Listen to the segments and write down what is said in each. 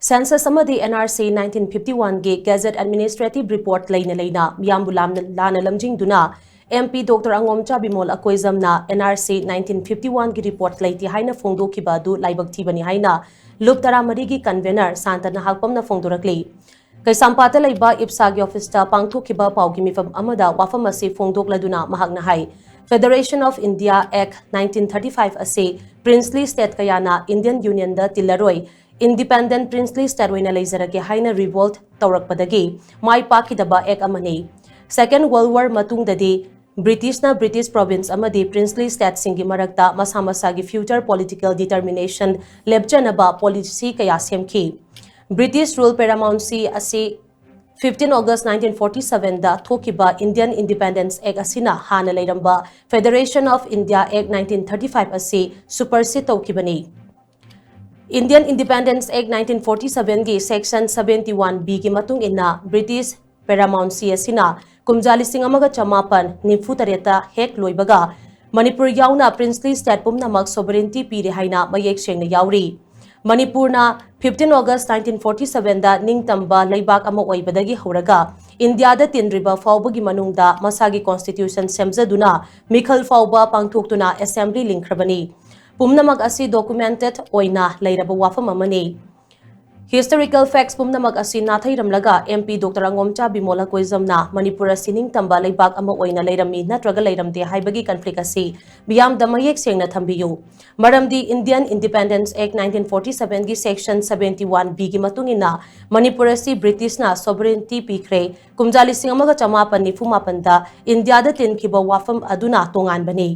Census amadi NRC 1951 ge Gazette Administrative Report leina miyambu lana lamjing duna MP Dr. Angomcha Bimol Akoizamna NRC 1951 gi report leiti haina phongdokiba du laibak thibani haina lup taramari gi convener Santana Hakpamna phongdorakli Kaisampata leiba IPSA gi office ta pangthokiba paugi mifam amada wafam ase phongdokladuna mahakna hai Federation of India Act 1935 ase princely state kayana Indian Union da tilaroi Independent princely state oina leizarage haina revolt tawrakpadagi mai pakidaba ek amani Second World War matungdadi British province amadi princely state singi marakta masamasa gi future political determination lebjanaba policy kaya semki British rule paramountcy ase 15 August 1947 da thokiba Indian Independence Act asina hana leiramba Federation of India Act 1935 ase supersede tawkibani Indian Independence Act 1947 gi Section 71B gi matung inna British paramountcy asina kumjali singamaga chamapan nifutareta hek loibaga Manipur yauna princely state pumnamak sovereignty pire haina mayek sengna yauri Manipurna 15 August 1947 da ningtamba leibak ama oibadagi horaga India da tinriba fawbagi manungda masagi constitution semjaduna mikhal fawba pangthoktuna assembly linkrabani Pumnamak asi documented oina leiraba wafam amani Historical facts pumnamak asi nathairamlaga MP Dr. Angomcha Bimola Koizamna Manipur sining tamba leibak ama oina leirami natraga leiramde haibagi conflict asi biyam damayek sengna thambiyu maramdi Indian Independence Act 1947 gi section 71B gi matungina Manipur si British na sovereignty pikre kumjali singamaga chamapan ni fumapanda India da tinkhiba wafam aduna tongan bani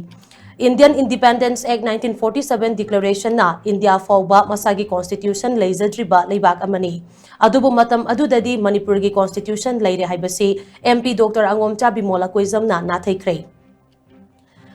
Indian Independence Act 1947 Declaration na India fawba masagi constitution leizadriba leibak amani adubu matam adudadi Manipur gi constitution leire haibasi MP Dr. Angomcha Bimola Koizamna nathaikre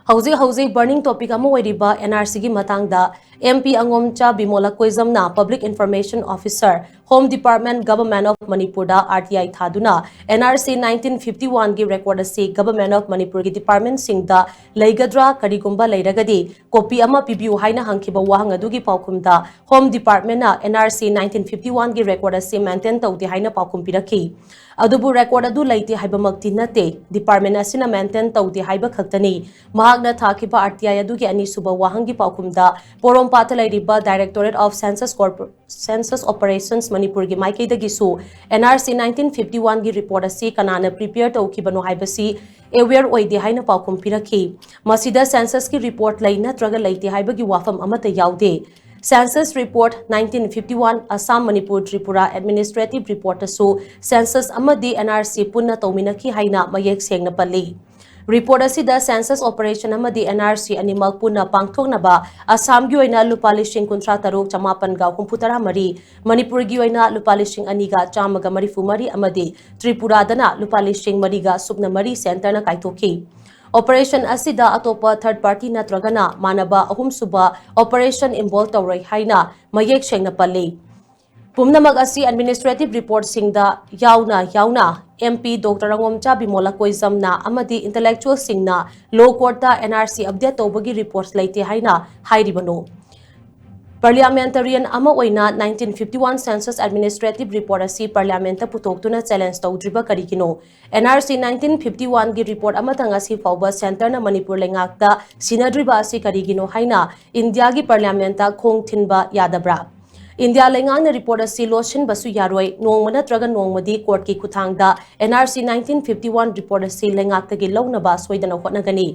Hauzi burning topic ama oiriba NRC gi matangda MP Angomcha Bimola Koizamna Public Information Officer Home Department Government of Manipur da RTI thaduna NRC 1951 gi record ase Government of Manipur gi department singda leigadra karigumba leiragadi copy ama pibiu haina hangkiba wahang adugi paukumda Home Department na NRC 1951 gi record ase maintain tawdi haina paukum pirakhi adubu record adu leite haibamakti nate department asina maintain tawdi haiba khaktani mahagna thakiba RTI adugi ani suba wahangi paukumda Porompata leiriba Directorate of Census Operations Manipur gi maikei dagisu NRC 1951 gi report asi kanana prepare tawkibano haibasi aware oide haina paukum pirakhi masida census ki report lai natraga leite haibagi wafam amata yaude Census Report 1951 Assam Manipur Tripura Administrative Report asu Census amadi NRC punna tawminaki haina mayek sengna palli Report asida census operation amadi NRC animal punna pangthoknaba Assam gi oina lupa lishing kuntra taruk chamapan ga kumputara mari Manipur gi oina lupa lishing aniga chamaga marifu mari amadi Tripura dana lupa lishing mariga subna mari center na kaithoki Operation asida atopa third party natragana manaba ahum suba operation involved tawrai haina mayek sengna palli Pumnamak asi administrative report singda yauna MP Dr. Angomcha Bimola Koizamna amadi intellectual singna law court ta NRC update tawbagi reports leite haina hairibano Parliamentarian ama oina 1951 census administrative report asi parliament ta putoktuna challenge tawdriba karigino NRC 1951 gi report amatanga si fawba center na Manipur lengakta sinadriba asi karigino haina India gi parliament ta khong thinba yadabra India lengang report asi loshin basu yaroi nongmana traga nongmadi court ki kuthangda NRC 1951 report asi lengakta gi lawnaba soidana hotnagani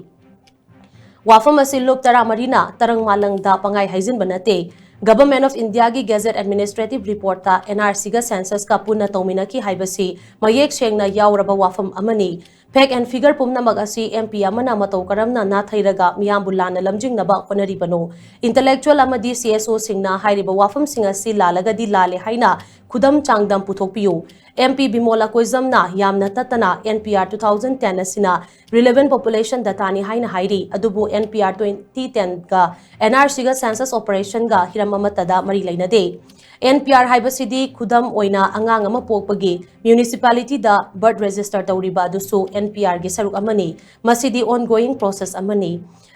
Wafam asi lop tara marina tarang malangda pangai haizin banate Government of India gi Gazette Administrative Report ta NRC ga census ka punna tawmina ki haibasi mayek sengna yauraba wafam amani Fact and figure pumna magasi MP amana matau karamna na thairaga miyambu lana lamjingnaba honaribano intellectual amadi CSO singna hairiba wafam singasi lalagadi lale haina khudam changdam puthokpiyu MP Bimola Koizamna yamna tatana NPR 2010 asina relevant population data ni haina hairi adubu NPR 2010 ga NRC ga census operation ga hiramamatada mari lainade NPR haibasidi khudam oina angang ama pokpagi municipality da birth register tawriba dusu NPR gi saruk amani masidi ongoing process amani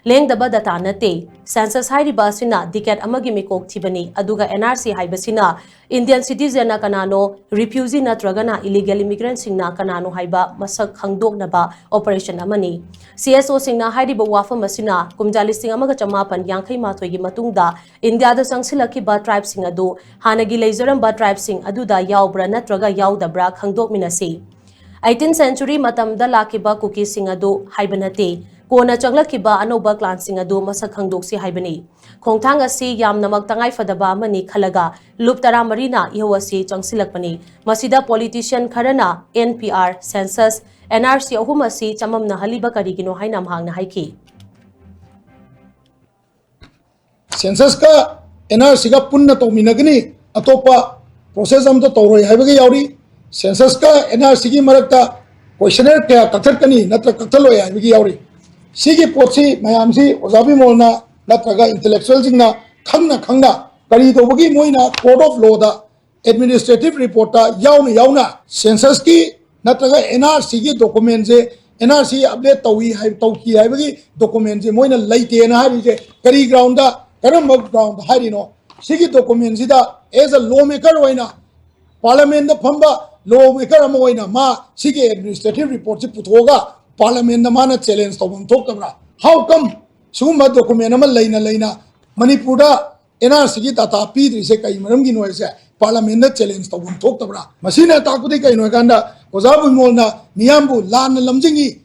ꯂꯦꯡꯗꯕ data ꯅꯠꯇꯦ census ꯍꯥꯏꯔꯤꯕ ꯑꯁꯤꯅ ꯗꯤꯀꯦꯠ ꯑꯃꯒꯤ ꯃꯤꯀꯣꯛ ꯊꯤꯕꯅꯤ ꯑꯗꯨꯒ NRC ꯍꯥꯏꯕꯁꯤꯅ Indian ꯁꯤꯇꯤꯖꯦꯟꯅ ꯀꯅꯥꯅꯣ refugee ꯅꯠꯇ꯭ꯔꯒꯅ illegal ꯏꯃꯤꯒ꯭ꯔꯦꯟꯠꯁꯤꯡꯅ ꯀꯅꯥꯅꯣ ꯍꯥꯏꯕ ꯃꯁꯛ ꯈꯪꯗꯣꯛꯅꯕ ꯑꯣꯄꯔꯦꯁꯟ ꯑꯃꯅꯤ CSOꯁꯤꯡꯅ ꯍꯥꯏꯔꯤꯕ ꯋꯥꯐꯝ ꯑꯁꯤꯅ ꯀꯨꯝꯖꯥ 1958 ꯒꯤ ꯃꯇꯨꯡꯗ ꯏꯟꯗꯤꯌꯥꯗ ꯆꯪꯁꯤꯜꯂꯛꯈꯤꯕ ꯇ꯭ꯔꯥꯏꯕꯁꯤꯡ ꯑꯗꯨ ꯍꯥꯟꯅꯒꯤ ꯂꯩꯖꯔꯝꯕ ꯇ꯭ꯔꯥꯏꯕꯁꯤꯡ ꯑꯗꯨꯗ ꯌꯥꯎꯕ꯭ꯔꯥ ꯅꯠꯇ꯭ꯔꯒ ꯌꯥꯎꯗꯕ꯭ꯔꯥ ꯈꯪꯗꯣꯛꯃꯤꯟꯅꯁꯤ 18th century matamda lakiba cookie sing adu haibanate kona changlakkiba anoba clan sing adu masak khangdoksi haibani khongthang asi yamnamak tangai fadaba amani khalaga lup tara marina ihawasi changsilakpani masida politician kharana NPR census NRC ahum asi chamamna haliba karigino haina mahangna haiki census ka NRC ka punna tawminagani atopa process amta tawroi haibagi yauri census ka NRC ki marakta questionnaire kya katharkani natra kathaloi haibagi yauri sigi potsi mayamsi ojabi molna natraga intellectual jingna khangna kari tawbagi moina code of law da administrative report ta yauna census ki natraga NRC ki document je NRC update tawi tawki haibagi document je moina laite na hari je kari ground da karamma ground hari no sigi document sida as a lawmaker oina parliament da phamba lawmaker ama oina ma sigi administrative report si puthoga parliament da mana challenge tawam thoktabra how come sugumba document ama leina manipur da NRC gi data pidri se kai maram gi noi se parliament da challenge tawam thoktabra masina takudi kai noi kanda ojabu molna miyambu lan lamjingi